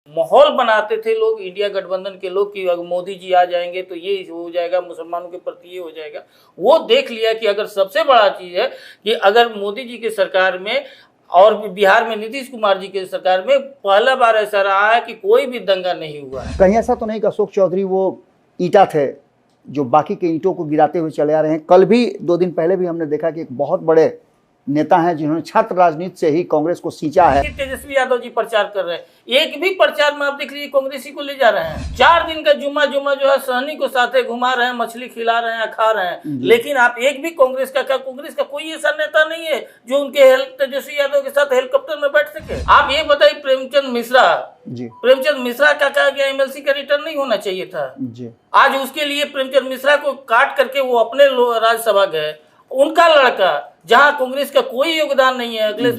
माहौल बनाते थे लोग, इंडिया गठबंधन के लोग, कि अगर मोदी जी आ जाएंगे तो ये हो जाएगा, मुसलमानों के प्रति ये हो जाएगा। वो देख लिया कि अगर सबसे बड़ा चीज है कि अगर मोदी जी की सरकार में और बिहार में नीतीश कुमार जी की सरकार में पहला बार ऐसा रहा है कि कोई भी दंगा नहीं हुआ है। कहीं ऐसा तो नहीं कि अशोक चौधरी वो ईंटा थे जो बाकी के ईंटों को गिराते हुए चले आ रहे हैं। कल भी 2 दिन पहले भी हमने देखा कि एक बहुत बड़े नेता हैं जिन्होंने छात्र राजनीति से ही कांग्रेस को सींचा है। तेजस्वी यादव जी प्रचार कर रहे हैं, एक भी प्रचार में आप देख लीजिए कांग्रेसी को ले जा रहे हैं। 4 दिन का जुम्मा जो है सहनी को साथे घुमा रहे हैं, मछली खिला रहे हैं, खा रहे हैं, लेकिन आप एक भी कांग्रेस का कोई ऐसा नेता नहीं है जो उनके तेजस्वी यादव के साथ हेलीकॉप्टर में बैठ सके। आप ये बताइए, प्रेमचंद मिश्रा का कहा गया एमएलसी का रिटर्न नहीं होना चाहिए था जी। आज उसके लिए प्रेमचंद मिश्रा को काट करके वो अपने राज्यसभा गए। उनका लड़का, जहां कांग्रेस का कोई योगदान नहीं है, अखिलेश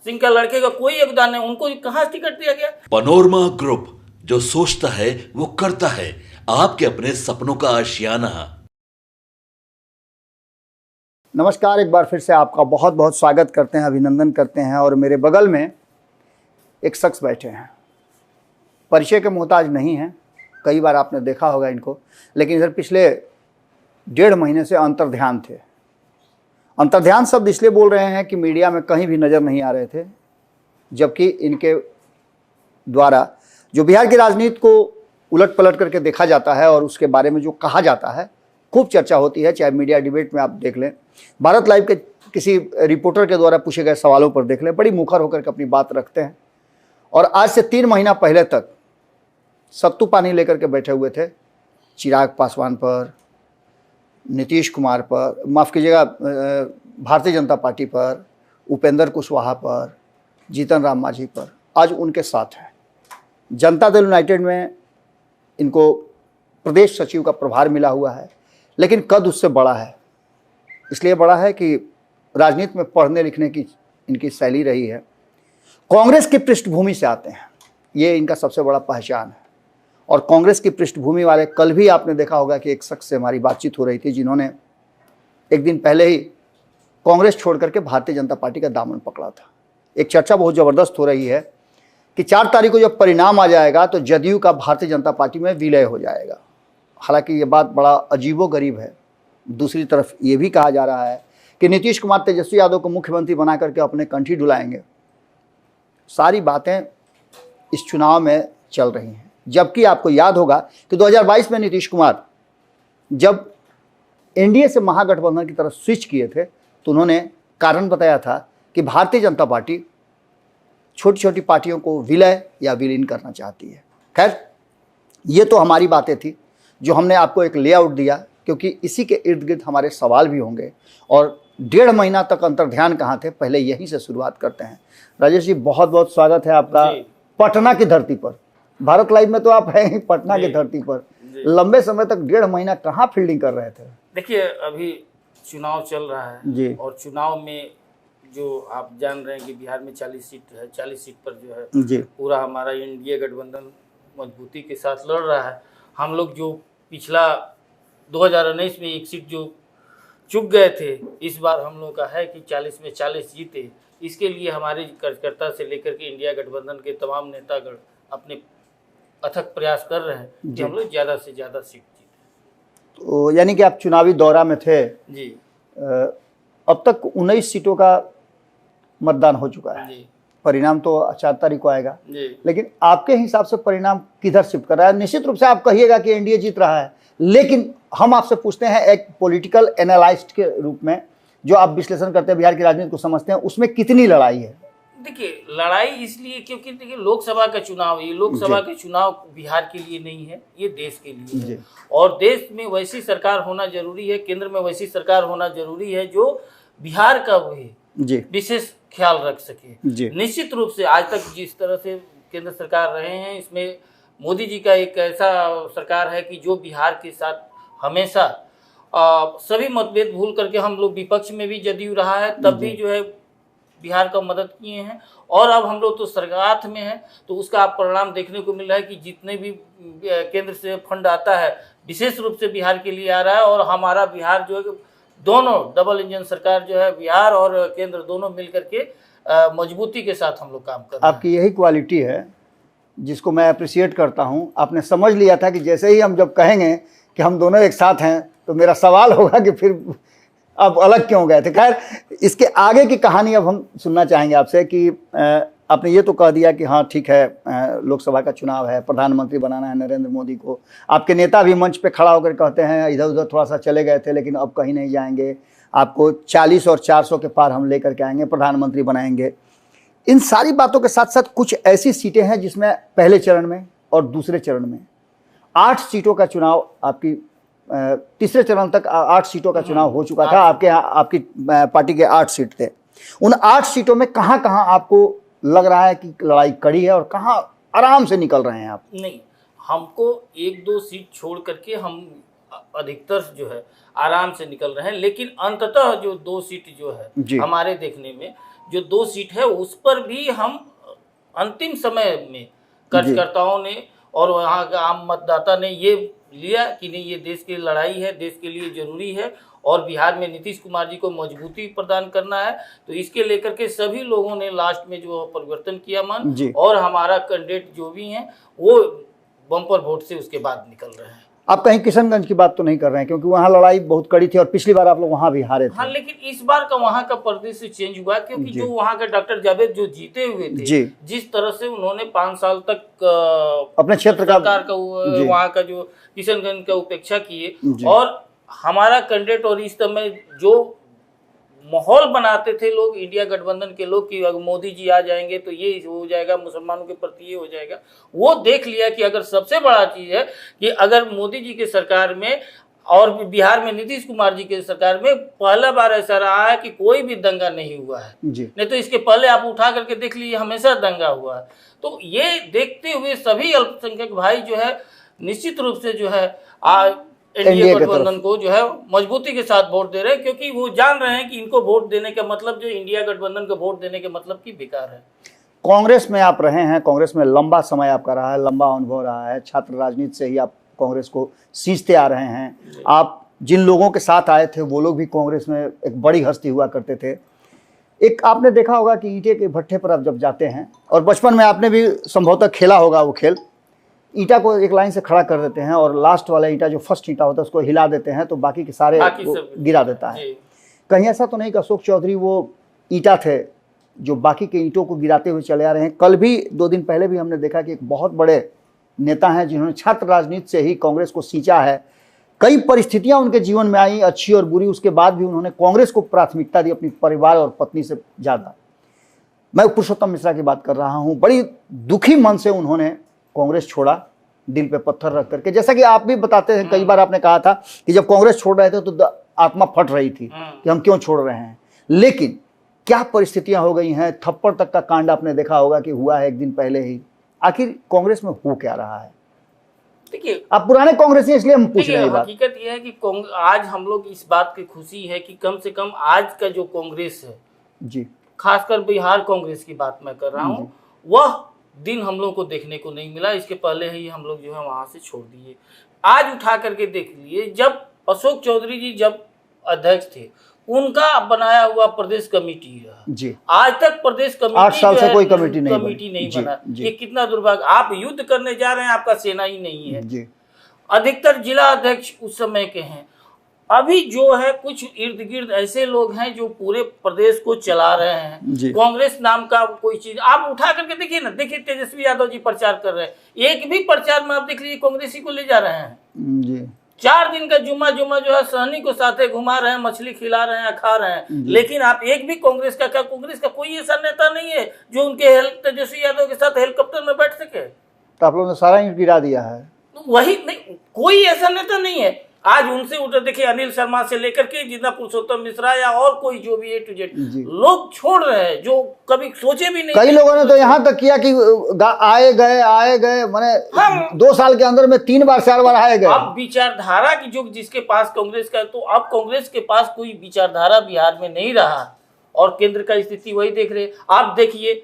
सिंह का लड़के का कोई योगदान नहीं, उनको कहां टिकट दिया गया। पनोरमा ग्रुप, जो सोचता है वो करता है, आपके अपने सपनों का आशियाना। नमस्कार, एक बार फिर से आपका बहुत बहुत स्वागत करते हैं, अभिनंदन करते हैं। और मेरे बगल में एक शख्स बैठे हैं, परिचय के मोहताज नहीं हैं, कई बार आपने देखा होगा इनको, लेकिन इधर पिछले 1.5 महीने से अंतर्ध्यान थे। अंतर्ध्यान शब्द इसलिए बोल रहे हैं कि मीडिया में कहीं भी नज़र नहीं आ रहे थे, जबकि इनके द्वारा जो बिहार की राजनीति को उलट पलट करके देखा जाता है और उसके बारे में जो कहा जाता है, खूब चर्चा होती है। चाहे मीडिया डिबेट में आप देख लें, भारत लाइव के किसी रिपोर्टर के द्वारा पूछे गए सवालों पर देख लें, बड़ी मुखर होकर के अपनी बात रखते हैं। और आज से 3 महीना पहले तक सत्तू पानी लेकर के बैठे हुए थे चिराग पासवान पर, नीतीश कुमार पर, माफ़ कीजिएगा भारतीय जनता पार्टी पर, उपेंद्र कुशवाहा पर, जीतन राम मांझी पर। आज उनके साथ हैं। जनता दल यूनाइटेड में इनको प्रदेश सचिव का प्रभार मिला हुआ है, लेकिन कद उससे बड़ा है। इसलिए बड़ा है कि राजनीति में पढ़ने लिखने की इनकी शैली रही है। कांग्रेस की पृष्ठभूमि से आते हैं, ये इनका सबसे बड़ा पहचान है। और कांग्रेस की पृष्ठभूमि वाले, कल भी आपने देखा होगा कि एक शख्स से हमारी बातचीत हो रही थी जिन्होंने एक दिन पहले ही कांग्रेस छोड़ करके भारतीय जनता पार्टी का दामन पकड़ा था। एक चर्चा बहुत ज़बरदस्त हो रही है कि 4 तारीख को जब परिणाम आ जाएगा तो जदयू का भारतीय जनता पार्टी में विलय हो जाएगा। हालांकि ये बात बड़ा अजीबोगरीब है। दूसरी तरफ ये भी कहा जा रहा है कि नीतीश कुमार तेजस्वी यादव को मुख्यमंत्री बना करके अपने कंठी डुलाएंगे। सारी बातें इस चुनाव में चल रही हैं। जबकि आपको याद होगा कि 2022 में नीतीश कुमार जब एनडीए से महागठबंधन की तरफ स्विच किए थे तो उन्होंने कारण बताया था कि भारतीय जनता पार्टी छोटी छोटी पार्टियों को विलय या विलीन करना चाहती है। खैर, ये तो हमारी बातें थी जो हमने आपको एक लेआउट दिया, क्योंकि इसी के इर्द गिर्द हमारे सवाल भी होंगे। और 1.5 महीना तक अंतर्ध्यान कहाँ थे, पहले यहीं से शुरुआत करते हैं। राजेश जी, बहुत बहुत स्वागत है आपका पटना की धरती पर। भारत लाइव में तो आप हैं ही पटना की धरती पर। लंबे समय तक 1.5 महीना कहाँ फील्डिंग कर रहे थे? देखिए, अभी चुनाव चल रहा है जी। और चुनाव में जो आप जान रहे हैं कि बिहार में 40 सीट है, 40 सीट पर जो है जी पूरा हमारा इंडिया गठबंधन मजबूती के साथ लड़ रहा है। हम लोग जो पिछला 2019 में 1 सीट जो चुक गए थे, इस बार हम लोग का है कि 40 में 40 जीते। इसके लिए हमारे कार्यकर्ता से लेकर के इंडिया गठबंधन के तमाम नेतागण अपने अथक प्रयास कर रहे हैं कि हम लोग ज़्यादा से ज़्यादा सीट जीते। तो यानी कि आप चुनावी दौरा में थे जी। अब तक 19 सीटों का मतदान हो चुका है जी। परिणाम तो 4 तारीख को आएगा जी। लेकिन आपके हिसाब से परिणाम किधर शिफ्ट कर रहा है? निश्चित रूप से आप कहिएगा कि एनडीए जीत रहा है, लेकिन हम आपसे पूछते हैं एक पॉलिटिकल एनालिस्ट के रूप में, जो आप विश्लेषण करते हैं, बिहार की राजनीति को समझते हैं, उसमें कितनी लड़ाई है? देखिए, लड़ाई इसलिए क्योंकि देखिए लोकसभा का चुनाव, ये लोकसभा के चुनाव बिहार के लिए नहीं है, ये देश के लिए है। और देश में वैसी सरकार होना जरूरी है, केंद्र में वैसी सरकार होना जरूरी है जो बिहार का भी विशेष ख्याल रख सके। निश्चित रूप से आज तक जिस तरह से केंद्र सरकार रहे हैं, इसमें मोदी जी का एक ऐसा सरकार है कि जो बिहार के साथ हमेशा सभी मतभेद भूल करके, हम लोग विपक्ष में भी जदयू रहा है तब भी जो है बिहार का मदद किए हैं, और अब हम लोग तो सरकार में हैं तो उसका आप परिणाम देखने को मिल रहा है कि जितने भी केंद्र से फंड आता है विशेष रूप से बिहार के लिए आ रहा है। और हमारा बिहार जो है, दोनों डबल इंजन सरकार जो है, बिहार और केंद्र दोनों मिल करके मजबूती के साथ हम लोग काम कर रहे हैं। आपकी यही क्वालिटी है जिसको मैं अप्रिशिएट करता हूं, आपने समझ लिया था कि जैसे ही हम जब कहेंगे कि हम दोनों एक साथ हैं तो मेरा सवाल होगा कि फिर अब अलग क्यों गए थे। खैर, इसके आगे की कहानी अब हम सुनना चाहेंगे आपसे कि आपने ये तो कह दिया कि हाँ ठीक है, लोकसभा का चुनाव है, प्रधानमंत्री बनाना है नरेंद्र मोदी को। आपके नेता भी मंच पे खड़ा होकर कहते हैं इधर उधर थोड़ा सा चले गए थे लेकिन अब कहीं नहीं जाएंगे, आपको 40 और 400 के पार हम लेकर के आएंगे, प्रधानमंत्री बनाएंगे। इन सारी बातों के साथ साथ कुछ ऐसी सीटें हैं जिसमें पहले चरण में और दूसरे चरण में 8 सीटों का चुनाव, आपकी तीसरे चरण तक 8 सीटों का चुनाव हो चुका था। आपकी पार्टी के 8 सीट थे। उन 8 सीटों में कहां कहां आपको लग रहा है कि लड़ाई कड़ी है और कहां आराम से निकल रहे हैं आप? नहीं, हमको 1-2 सीट छोड़ करके हम अधिकतर जो है आराम से निकल रहे हैं, लेकिन अंततः जो 2 सीट जो है हमारे देखने में जो 2 सीट है उस पर भी हम अंतिम समय में कार्यकर्ताओं ने और वहाँ का आम मतदाता ने ये लिया कि नहीं, ये देश की लड़ाई है, देश के लिए जरूरी है और बिहार में नीतीश कुमार जी को मजबूती प्रदान करना है। तो इसके लेकर के सभी लोगों ने लास्ट में जो परिवर्तन किया मन, और हमारा कैंडिडेट जो भी हैं वो बम्पर वोट से उसके बाद निकल रहे हैं। आप कहीं किशनगंज की बात तो नहीं कर रहे हैं, क्योंकि वहाँ लड़ाई बहुत कड़ी थी और पिछली बार आप लोग वहाँ भी हारे थे। हाँ, लेकिन इस बार का वहाँ का परिदृश्य चेंज हुआ, क्योंकि जो वहाँ का डॉक्टर जावेद जो जीते हुए थे, जिस तरह से उन्होंने 5 साल तक अपने क्षेत्र का वहाँ का जो किशनगंज का उपेक्षा किए, और हमारा कैंडिडेट और इस समय जो माहौल बनाते थे लोग, इंडिया गठबंधन के लोग, कि अगर मोदी जी आ जाएंगे तो ये हो जाएगा, मुसलमानों के प्रति ये हो जाएगा, वो देख लिया कि अगर सबसे बड़ा चीज है कि अगर मोदी जी के सरकार में और बिहार में नीतीश कुमार जी के सरकार में पहला बार ऐसा रहा है कि कोई भी दंगा नहीं हुआ है। नहीं तो इसके पहले आप उठा करके देख लीजिए, हमेशा दंगा हुआ है। तो ये देखते हुए सभी अल्पसंख्यक भाई जो है निश्चित रूप से जो है एनडीए गठबंधन को जो है मजबूती के साथ वोट दे रहे हैं, क्योंकि वो जान रहे हैं कि इनको वोट देने का मतलब जो इंडिया गठबंधन को वोट देने के मतलब की बेकार है। कांग्रेस में आप रहे हैं, कांग्रेस में लंबा समय आपका रहा है, लंबा अनुभव रहा है, छात्र राजनीति से ही आप कांग्रेस को सींचते आ रहे हैं। आप जिन लोगों के साथ आए थे वो लोग भी कांग्रेस में एक बड़ी हस्ती हुआ करते थे। एक आपने देखा होगा कि ईंटे के भट्ठे पर आप जब जाते हैं, और बचपन में आपने भी संभवतः खेला होगा वो खेल, ईंटा को एक लाइन से खड़ा कर देते हैं और लास्ट वाला ईंटा जो फर्स्ट ईंटा होता है उसको हिला देते हैं तो बाकी के सारे गिरा देता है। कहीं ऐसा तो नहीं कि अशोक चौधरी वो ईंटा थे जो बाकी के ईंटों को गिराते हुए चले आ रहे हैं? कल भी 2 दिन पहले भी हमने देखा कि एक बहुत बड़े नेता हैं जिन्होंने छात्र राजनीति से ही कांग्रेस को सींचा है। कई परिस्थितियां उनके जीवन में आई, अच्छी और बुरी, उसके बाद भी उन्होंने कांग्रेस को प्राथमिकता दी अपनी परिवार और पत्नी से ज़्यादा। मैं पुरुषोत्तम मिश्रा की बात कर रहा हूँ। बड़ी दुखी मन से उन्होंने कांग्रेस छोड़ा, दिल पे पत्थर रख करके। जैसा कि आप भी बताते हैं, कई बार आपने कहा था कि जब कांग्रेस छोड़ रहे थे तो आत्मा फट रही थी कि हम क्यों छोड़ रहे हैं। लेकिन क्या परिस्थितियां हो गई हैं, थप्पड़ तक का कांड आपने देखा होगा कि हुआ है 1 दिन पहले ही। आखिर कांग्रेस में हो क्या रहा है? देखिए, आप पुराने कांग्रेसी इसलिए हम पूछ रहे हैं। हकीकत यह है कि आज हम लोग इस बात की खुशी है कि कम से कम आज का जो कांग्रेस है जी, खासकर बिहार कांग्रेस की बात मैं कर रहा हूँ, वह दिन हम लोग को देखने को नहीं मिला। इसके पहले ही हम लोग जो है वहां से छोड़ दिए। आज उठा करके देख लिए, जब अशोक चौधरी जी जब अध्यक्ष थे, उनका बनाया हुआ प्रदेश कमेटी रहा जी, आज तक प्रदेश कमेटी 8 साल से कोई कमेटी नहीं बना। ये कितना दुर्भाग्य। आप युद्ध करने जा रहे हैं, आपका सेना ही नहीं है जी। अधिकतर जिला अध्यक्ष उस समय के हैं। अभी जो है कुछ इर्द गिर्द ऐसे लोग हैं जो पूरे प्रदेश को चला रहे हैं। कांग्रेस नाम का कोई चीज आप उठा करके देखिए ना, देखिए तेजस्वी यादव जी प्रचार कर रहे हैं, एक भी प्रचार में आप देख लीजिए कांग्रेसी को ले जा रहे हैं जी। 4 दिन का जुम्मा जो है सहनी को साथे घुमा रहे हैं, मछली खिला रहे हैं, खा रहे हैं, लेकिन आप एक भी कांग्रेस का कोई ऐसा नेता नहीं है जो उनके तेजस्वी यादव के साथ हेलीकॉप्टर में बैठ सके। तो आप लोगों ने सारा ईंट गिरा दिया है। वही नहीं, कोई ऐसा नेता नहीं है। आज उनसे उठे देखिए, अनिल शर्मा से लेकर के जितना पुरुषोत्तम मिश्रा या और कोई जो भी A to Z लोग छोड़ रहे हैं, जो कभी सोचे भी नहीं। कई लोगों ने तो यहाँ तक किया कि आए गए माने 2 साल के अंदर में 3 बार 4 बार आए गए। अब विचारधारा की जो जिसके पास कांग्रेस का, तो अब कांग्रेस के पास कोई विचारधारा बिहार में नहीं रहा और केंद्र का स्थिति वही देख रहे। आप देखिए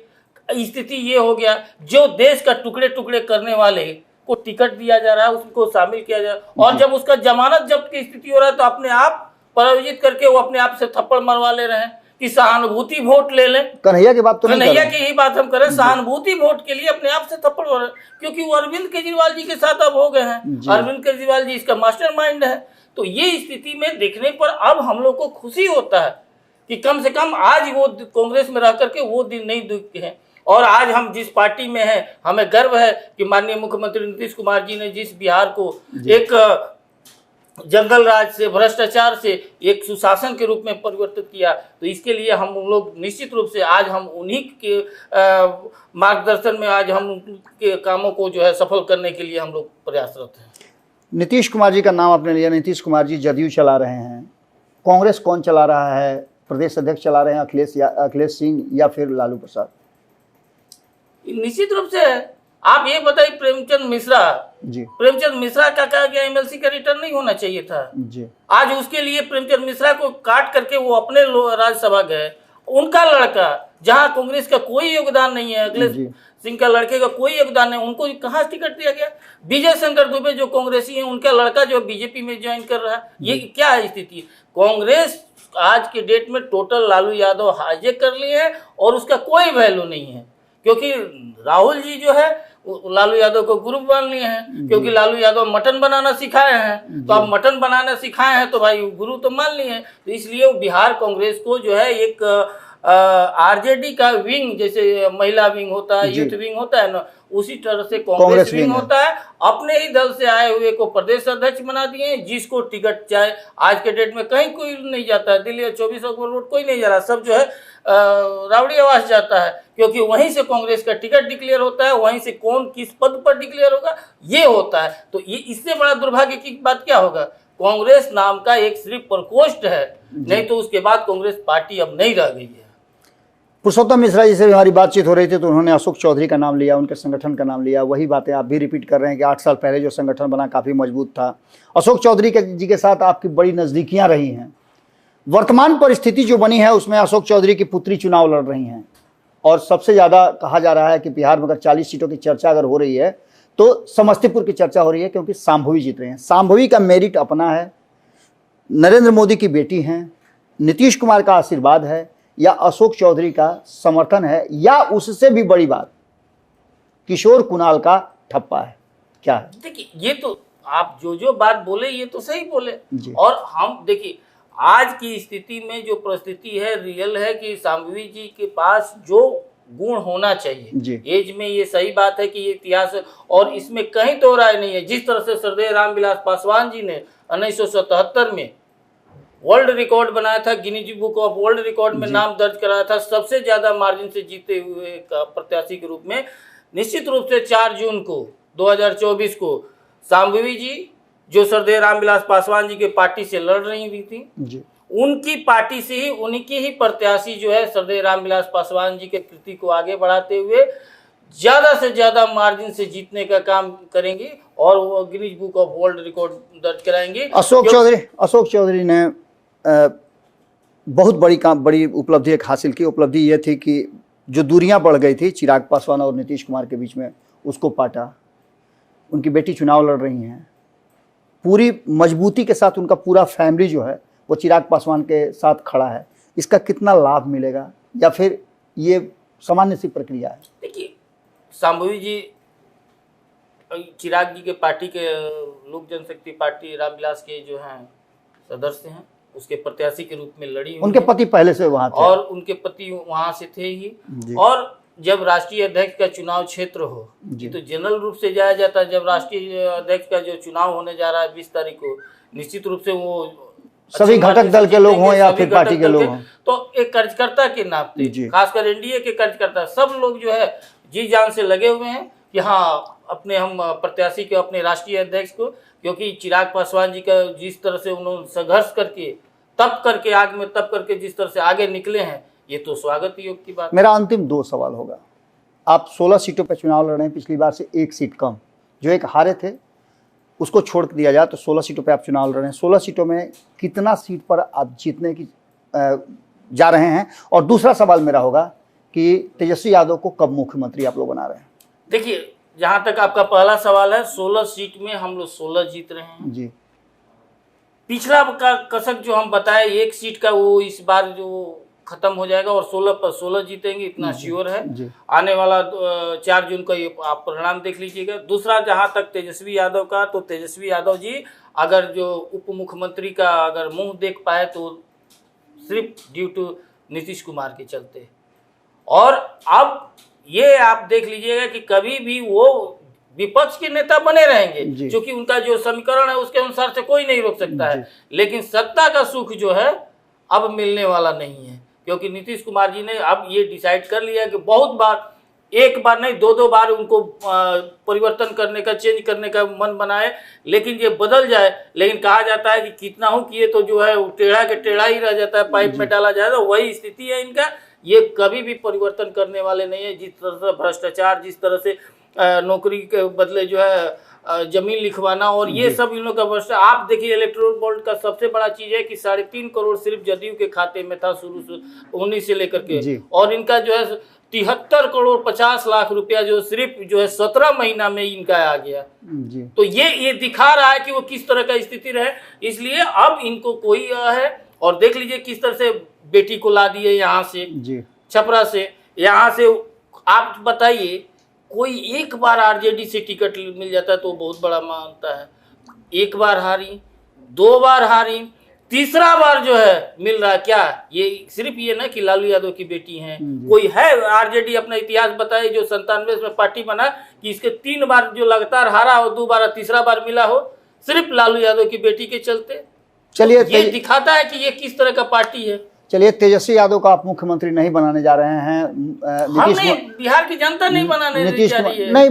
स्थिति ये हो गया, जो देश का टुकड़े टुकड़े करने वाले को टिकट दिया जा रहा है, उसको शामिल किया जा रहा है, और जब उसका जमानत जब्त की स्थिति हो रहा है तो अपने आप प्रायोजित करके वो अपने आप से थप्पड़ मरवा ले रहे हैं कि सहानुभूति वोट ले लें। कन्हैया की बात तो नहीं कर कन्हैया रहे की ही बात हम करें, सहानुभूति वोट के लिए अपने आप से थप्पड़ हो रहे हैं, क्योंकि वो अरविंद केजरीवाल जी के साथ अब हो गए हैं। अरविंद केजरीवाल जी इसका मास्टरमाइंड है। तो ये स्थिति में देखने पर अब हम लोग को खुशी होता है कि कम से कम आज वो कांग्रेस में रह करके वो दिन नहीं दिखते हैं। और आज हम जिस पार्टी में हैं, हमें गर्व है कि माननीय मुख्यमंत्री नीतीश कुमार जी ने जिस बिहार को एक जंगल राज से, भ्रष्टाचार से एक सुशासन के रूप में परिवर्तित किया, तो इसके लिए हम लोग निश्चित रूप से आज हम उन्हीं के मार्गदर्शन में आज हम उनके कामों को जो है सफल करने के लिए हम लोग प्रयासरत हैं। नीतीश कुमार जी का नाम आपने लिया। नीतीश कुमार जी जदयू चला रहे हैं, कांग्रेस कौन चला रहा है? प्रदेश अध्यक्ष चला रहे हैं अखिलेश सिंह या फिर लालू प्रसाद? निश्चित रूप से आप ये बताइए, प्रेमचंद मिश्रा का कहा गया एमएलसी का रिटर्न नहीं होना चाहिए था जी। आज उसके लिए प्रेमचंद मिश्रा को काट करके वो अपने राज्यसभा गए। उनका लड़का, जहां कांग्रेस का कोई योगदान नहीं है, अखिलेश सिंह का लड़के का कोई योगदान नहीं, उनको कहाँ टिकट दिया गया? विजय शंकर दुबे जो कांग्रेसी हैं, उनका लड़का जो बीजेपी में ज्वाइन कर रहा है। ये क्या है स्थिति? कांग्रेस आज के डेट में टोटल लालू यादव हाईजेक कर लिए हैं और उसका कोई वैल्यू नहीं है, क्योंकि राहुल जी जो है लालू यादव को गुरु मान लिए हैं, क्योंकि लालू यादव मटन बनाना सिखाए हैं। तो अब मटन बनाना सिखाए हैं तो भाई गुरु तो मान लिए हैं। तो इसलिए बिहार कांग्रेस को जो है एक आरजेडी का विंग, जैसे महिला विंग होता है, यूथ विंग होता है ना, उसी तरह से कांग्रेस विंग होता है। अपने ही दल से आए हुए को प्रदेश अध्यक्ष बना दिए, जिसको टिकट चाहे आज के डेट में कहीं कोई नहीं जाता है, दिल्ली 24 अक्टूबर रोड कोई नहीं जा रहा, सब जो है रावड़ी आवास जाता है, क्योंकि वहीं से कांग्रेस का टिकट डिक्लेयर होता है, वहीं से कौन किस पद पर डिक्लेयर होगा ये होता है। तो ये इससे बड़ा दुर्भाग्य की बात क्या होगा? कांग्रेस नाम का एक सिर्फ प्रकोष्ठ है, नहीं तो उसके बाद कांग्रेस पार्टी अब नहीं रह गई है। पुरुषोत्तम मिश्रा जी से भी हमारी बातचीत हो रही थी तो उन्होंने अशोक चौधरी का नाम लिया, उनके संगठन का नाम लिया। वही बातें आप भी रिपीट कर रहे हैं कि 8 साल पहले जो संगठन बना काफ़ी मजबूत था। अशोक चौधरी जी के साथ आपकी बड़ी नज़दीकियां रही हैं। वर्तमान परिस्थिति जो बनी है उसमें अशोक चौधरी की पुत्री चुनाव लड़ रही हैं और सबसे ज़्यादा कहा जा रहा है कि बिहार में अगर 40 सीटों की चर्चा अगर हो रही है तो समस्तीपुर की चर्चा हो रही है, क्योंकि शांभवी जीत रहे हैं। शांभवी का मेरिट अपना है, नरेंद्र मोदी की बेटी हैं, नीतीश कुमार का आशीर्वाद है, या अशोक चौधरी का समर्थन है, या उससे भी बड़ी बात किशोर कुणाल का ठप्पा है? क्या है? देखिए, ये तो आप जो बात बोले ये तो सही बोले। और हम देखिए आज की स्थिति में जो परिस्थिति है रियल है कि शांभवी जी के पास जो गुण होना चाहिए एज में, ये सही बात है कि ये इतिहास है और इसमें कहीं तो राय नहीं है। जिस तरह से सरदेव रामविलास पासवान जी ने 1977 में वर्ल्ड रिकॉर्ड बनाया था, Guinness book of world record में नाम दर्ज कराया था, सबसे ज्यादा मार्जिन से जीते हुए प्रत्याशी के रूप में, निश्चित रूप से 4 जून को 2024 को शांभवी जी जो सरदेव रामविलास पासवान जी के पार्टी से लड़ रही हुई थी, उनकी पार्टी से ही उन्हीं की ही प्रत्याशी जो है सरदेव रामविलास पासवान जी के कृति को आगे बढ़ाते हुए ज्यादा से ज्यादा मार्जिन से जीतने का काम करेंगे और वो Guinness book of world record दर्ज कराएंगे। अशोक चौधरी ने बहुत बड़ी उपलब्धि एक हासिल की। उपलब्धि ये थी कि जो दूरियां बढ़ गई थी चिराग पासवान और नीतीश कुमार के बीच में, उसको पाटा। उनकी बेटी चुनाव लड़ रही हैं, पूरी मजबूती के साथ उनका पूरा फैमिली जो है वो चिराग पासवान के साथ खड़ा है। इसका कितना लाभ मिलेगा या फिर ये सामान्य सी प्रक्रिया है? देखिए, शांभवी जी चिराग जी के पार्टी के लोक जनशक्ति पार्टी रामविलास के जो हैं सदस्य हैं, उसके प्रत्याशी के रूप में लड़ी। उनके पति पहले से वहाँ थे और उनके पति वहाँ से थे ही। और जब राष्ट्रीय अध्यक्ष का चुनाव क्षेत्र हो तो जनरल रूप से जाया जाता है। जब राष्ट्रीय अध्यक्ष का जो चुनाव होने जा रहा है 20 तारीख को, निश्चित रूप से वो सभी घटक दल के लोग हों या फिर पार्टी के लोग हों, तो एक कार्यकर्ता के नाते, खासकर एनडीए के कार्यकर्ता सब लोग जो है जी जान से लगे हुए हैं कि हाँ अपने हम प्रत्याशी के, अपने राष्ट्रीय अध्यक्ष को, क्योंकि चिराग पासवान जी का जिस तरह से उन्होंने संघर्ष करके तप करके आग में तप करके जिस तरह से आगे निकले हैं, ये तो स्वागत योग की बात। मेरा अंतिम 2 सवाल होगा। आप 16 सीटों पर चुनाव लड़ रहे हैं, पिछली बार से 1 सीट कम, जो एक हारे थे उसको छोड़ दिया जाए तो 16 सीटों पे आप चुनाव लड़ रहे हैं। 16 सीटों में कितना सीट पर आप जीतने की जा रहे हैं? और दूसरा सवाल मेरा होगा कि तेजस्वी यादव को कब मुख्यमंत्री आप लोग बना रहे हैं? देखिए, जहां तक आपका पहला सवाल है, 16 सीट में हम लोग 16 जीत रहे हैं जी। पिछला का कसक जो हम बताए 1 सीट का, वो इस बार जो खत्म हो जाएगा और 16 पर 16 जीतेंगे, इतना श्योर है। आने वाला 4 जून का ये आप परिणाम देख लीजिएगा। दूसरा, जहां तक तेजस्वी यादव का, तो तेजस्वी यादव जी अगर जो उप मुख्यमंत्री का अगर मुंह देख पाए तो सिर्फ ड्यू टू नीतीश कुमार के चलते। और अब ये आप देख लीजिएगा कि कभी भी वो विपक्ष के नेता बने रहेंगे, क्योंकि उनका जो समीकरण है उसके अनुसार से कोई नहीं रोक सकता है, लेकिन सत्ता का सुख जो है अब मिलने वाला नहीं है, क्योंकि नीतीश कुमार जी ने अब ये डिसाइड कर लिया कि बहुत बार, एक बार नहीं 2-2 बार उनको परिवर्तन करने का, चेंज करने का मन बनाए, लेकिन ये बदल जाए। लेकिन कहा जाता है कि कितना हो किए तो जो है टेढ़ा के टेढ़ा ही रह जाता है, पाइप में डाला जाए, तो वही स्थिति है इनका। ये कभी भी परिवर्तन करने वाले नहीं है। जिस तरह से भ्रष्टाचार, जिस तरह से नौकरी के बदले जो है जमीन लिखवाना और ये सब इन लोग का भ्रष्टाचार, आप देखिए इलेक्टोरल बॉन्ड का सबसे बड़ा चीज है कि 3.5 करोड़ सिर्फ जदयू के खाते में था शुरू से 19 से लेकर के, और इनका जो है 73 करोड़ 50 लाख रुपया जो सिर्फ जो है 17 महीना में इनका आ गया जी। तो ये दिखा रहा है कि वो किस तरह का स्थिति रहे। इसलिए अब इनको कोई है, और देख लीजिए किस तरह से बेटी को ला दिए यहाँ से जी, छपरा से। यहाँ से आप बताइए, कोई एक बार आरजेडी से टिकट मिल जाता है तो बहुत बड़ा मानता है। एक बार हारी, 2 बार हारी, तीसरा बार जो है मिल रहा है। क्या ये सिर्फ ये ना कि लालू यादव की बेटी हैं, कोई है आरजेडी अपना इतिहास बताए जो 97 में पार्टी बना कि इसके 3 बार जो लगातार हारा हो, 2 बार, तीसरा बार मिला हो, सिर्फ लालू यादव की बेटी के चलते। चलिए, ये दिखाता है कि ये किस तरह का पार्टी है। चलिए, तेजस्वी यादव का आप मुख्यमंत्री नहीं बनाने जा रहे हैं। हम नहीं, बिहार की जनता नहीं बनाने जा रही है। नहीं,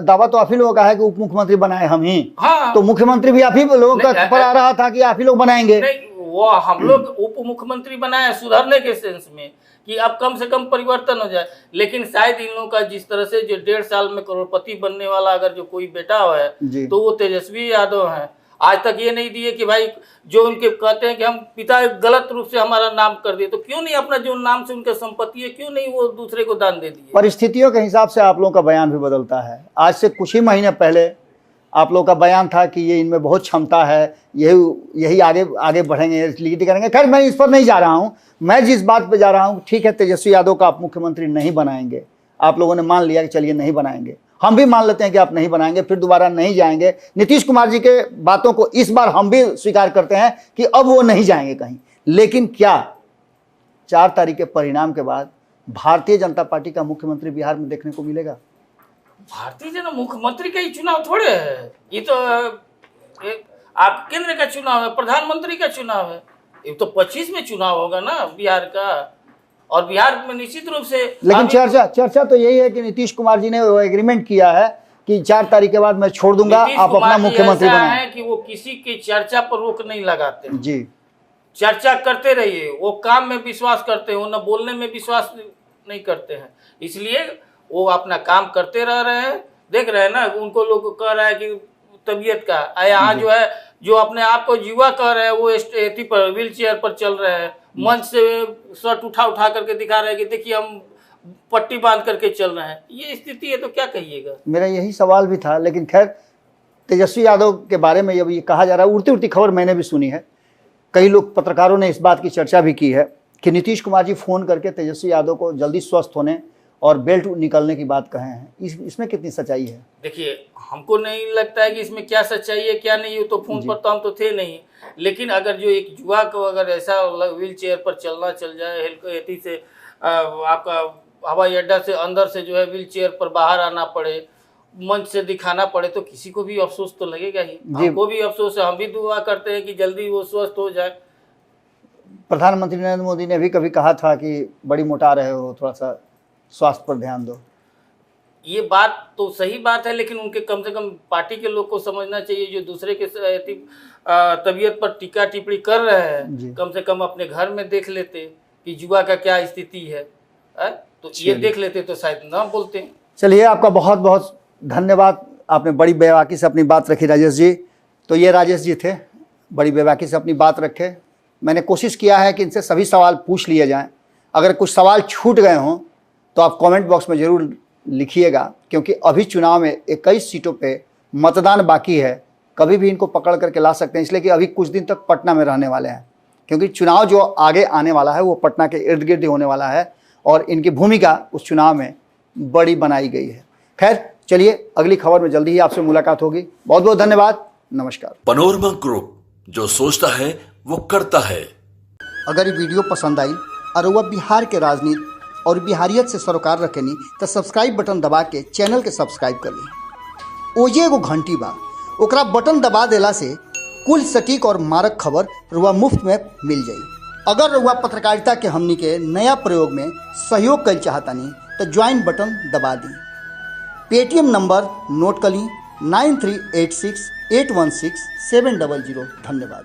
दावा तो आप ही लोगों का है कि उप मुख्यमंत्री बनाए हम ही। हाँ। तो मुख्यमंत्री भी आप ही लोगों का पर आ रहा था कि आप ही लोग बनाएंगे। नहीं, वो हम लोग उप मुख्यमंत्री बनाए सुधारने के सेंस में कि अब कम से कम परिवर्तन हो जाए। लेकिन शायद इन लोगों का जिस तरह से जो 1.5 साल में करोड़पति बनने वाला अगर जो कोई बेटा है तो वो तेजस्वी यादव है। आज तक ये नहीं दिए कि भाई जो उनके कहते हैं कि हम पिता गलत रूप से हमारा नाम कर दिए, तो क्यों नहीं अपना जो नाम से उनका संपत्ति है क्यों नहीं वो दूसरे को दान दे दिए। परिस्थितियों के हिसाब से आप लोगों का बयान भी बदलता है। आज से कुछ ही महीने पहले आप लोगों का बयान था कि ये इनमें बहुत क्षमता है, यही आगे बढ़ेंगे, लीड करेंगे। खैर, मैं इस पर नहीं जा रहा हूँ। मैं जिस बात पर जा रहा हूँ, ठीक है, तेजस्वी यादव का आप मुख्यमंत्री नहीं बनाएंगे, आप लोगों ने मान लिया कि चलिए नहीं बनाएंगे, हम भी मान लेते हैं कि आप नहीं बनाएंगे, फिर दोबारा नहीं जाएंगे। नीतीश कुमार जी के बातों को इस बार हम भी स्वीकार करते हैं कि अब वो नहीं जाएंगे कहीं। लेकिन क्या 4 तारीख के परिणाम के बाद भारतीय जनता पार्टी का मुख्यमंत्री बिहार में देखने को मिलेगा? भारतीय जनता मुख्यमंत्री का ही चुनाव थोड़े है, ये तो आप केंद्र का चुनाव है, प्रधानमंत्री का चुनाव है। ये तो 25 में चुनाव होगा ना बिहार का, और बिहार में निश्चित रूप से। लेकिन चर्चा तो यही है कि नीतीश कुमार जी ने वो एग्रीमेंट किया है कि 4 तारीख के बाद मैं छोड़ दूंगा, आप अपना मुख्यमंत्री बनाएं। कि वो किसी की चर्चा पर रोक नहीं लगाते जी, चर्चा करते रहिए। वो काम में विश्वास करते हैं, वो न बोलने में विश्वास नहीं करते हैं, इसलिए वो अपना काम करते रह रहे हैं। देख रहे हैं ना, उनको लोग कह रहा है कि तबीयत का, यहाँ जो है जो अपने आप को युवा कह रहे हैं वो एथी पर व्हील चेयर पर चल रहे हैं, मंच से शर्ट उठा करके दिखा रहे हैं कि देखिए हम पट्टी बांध करके चल रहे हैं। ये स्थिति है तो क्या कहिएगा। मेरा यही सवाल भी था। लेकिन खैर, तेजस्वी यादव के बारे में ये कहा जा रहा है, उड़ती खबर मैंने भी सुनी है, कई लोग पत्रकारों ने इस बात की चर्चा भी की है कि नीतीश कुमार जी फ़ोन करके तेजस्वी यादव को जल्दी स्वस्थ होने और बेल्ट निकलने की बात कहे हैं। इसमें कितनी सच्चाई है? देखिए, हमको नहीं लगता है कि इसमें क्या सच्चाई है क्या नहीं है, तो फोन पर तो हम तो थे नहीं। लेकिन अगर जो एक युवा को अगर ऐसा व्हील चेयर पर चल जाए, हेल्थी से आपका हवाई अड्डा से अंदर से जो है व्हील चेयर पर बाहर आना पड़े, मंच से दिखाना पड़े, तो किसी को भी अफसोस तो लगेगा ही। हमको भी अफसोस है, हम भी दुआ करते हैं कि जल्दी वो स्वस्थ हो जाए। प्रधानमंत्री नरेंद्र मोदी ने भी कभी कहा था कि बड़ी मोटा रहे हो, थोड़ा सा स्वास्थ्य पर ध्यान दो। ये बात तो सही बात है, लेकिन उनके कम से कम पार्टी के लोग को समझना चाहिए, जो दूसरे के तबीयत पर टीका टिप्पणी कर रहे हैं, कम से कम अपने घर में देख लेते कि युवा का क्या स्थिति है, तो ये देख लेते तो शायद ना बोलते। चलिए, आपका बहुत बहुत धन्यवाद, आपने बड़ी बेबाकी से अपनी बात रखी राजेश जी। तो ये राजेश जी थे, बड़ी बेबाकी से अपनी बात रखे। मैंने कोशिश किया है कि इनसे सभी सवाल पूछ लिए जाएं। अगर कुछ सवाल छूट गए हों तो आप कमेंट बॉक्स में ज़रूर लिखिएगा, क्योंकि अभी चुनाव में 21 सीटों पे मतदान बाकी है। कभी भी इनको पकड़ करके ला सकते हैं, इसलिए कि अभी कुछ दिन तक पटना में रहने वाले हैं। क्योंकि चुनाव जो आगे आने वाला है वो पटना के इर्द गिर्द होने वाला है और इनकी भूमिका उस चुनाव में बड़ी बनाई गई है। खैर चलिए, अगली खबर में जल्दी ही आपसे मुलाकात होगी। बहुत बहुत धन्यवाद, नमस्कार। पनोरमा ग्रुप, जो सोचता है वो करता है। अगर ये वीडियो पसंद आई और वह बिहार के राजनीति और बिहारियत से सरोकार रखेनी तो सब्सक्राइब बटन दबा के चैनल के सब्सक्राइब कर ली। ओजे एगो घंटी बा, ओकरा बटन दबा देला से कुल सटीक और मारक खबर रुआ मुफ्त में मिल जाई। अगर रुआ पत्रकारिता के हमनी के नया प्रयोग में सहयोग कर चाहतानी तो ज्वाइन बटन दबा दी। पेटीएम नंबर नोट कर ली 9386816700। धन्यवाद।